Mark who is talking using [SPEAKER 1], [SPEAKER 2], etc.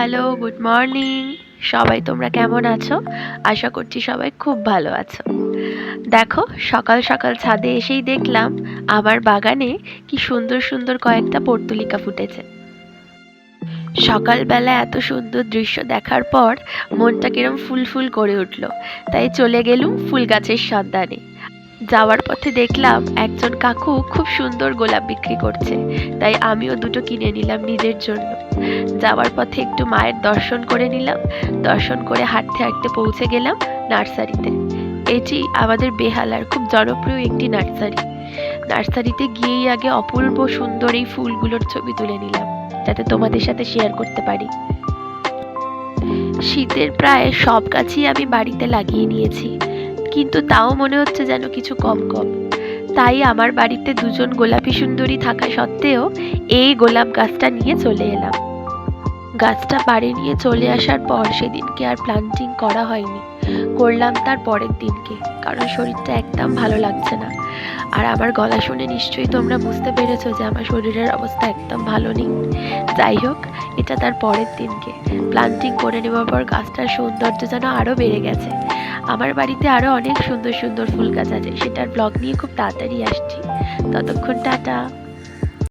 [SPEAKER 1] Hello, good morning. সবাই তোমরা কেমন আছো? আশা করছি সবাই খুব ভালো আছো। দেখো, সকাল সকাল ছাদে এসেই দেখলাম আমার বাগানে কি সুন্দর সুন্দর কয়েকটা পর্তুলিকা ফুটেছে। সকালবেলা এত সুন্দর দৃশ্য দেখার পর মনটা কিরম ফুল ফুল করে উঠলো। তাই চলে গেলুম ফুল গাছের সন্ধানে। যাওয়ার পথে দেখলাম একজন কাকু খুব সুন্দর গোলাপ বিক্রি করছে, তাই আমিও দুটো কিনে নিলাম নিজের জন্য। যাওয়ার পথে একটু মায়ের দর্শন করে নিলাম। দর্শন করে হাঁটতে হাঁটতে পৌঁছে গেলাম নার্সারিতে। এটি আমাদের বেহালার খুব জনপ্রিয় একটি নার্সারি। নার্সারিতে গিয়েই আগে অপূর্ব সুন্দর এই ফুলগুলোর ছবি তুলে নিলাম, যাতে তোমাদের সাথে শেয়ার করতে পারি। শীতের প্রায় সব গাছই আমি বাড়িতে লাগিয়ে নিয়েছি, কিন্তু তাও মনে হচ্ছে যেন কিছু কম কম। তাই আমার বাড়িতে দুজন গোলাপী সুন্দরী থাকা সত্ত্বেও এই গোলাপ গাছটা নিয়ে চলে এলাম। গাছটা বাড়ি নিয়ে চলে আসার পর সেদিনকে আর প্লান্টিং করা হয়নি, করলাম তার পরের দিনকে, কারণ শরীরটা একদম ভালো লাগছে না। আর আমার গলা শুনে নিশ্চয়ই তোমরা বুঝতে পেরেছো যে আমার শরীরের অবস্থা একদম ভালো নেই। যাই হোক, এটা তার পরের দিনকে প্লান্টিং করে নেওয়ার পর গাছটার সৌন্দর্য যেন আরও বেড়ে গেছে। আমার বাড়িতে আরও অনেক সুন্দর সুন্দর ফুল গাছ আছে, সেটার ব্লগ নিয়ে খুব তাড়াতাড়ি আসছি। ততক্ষণ টাটা।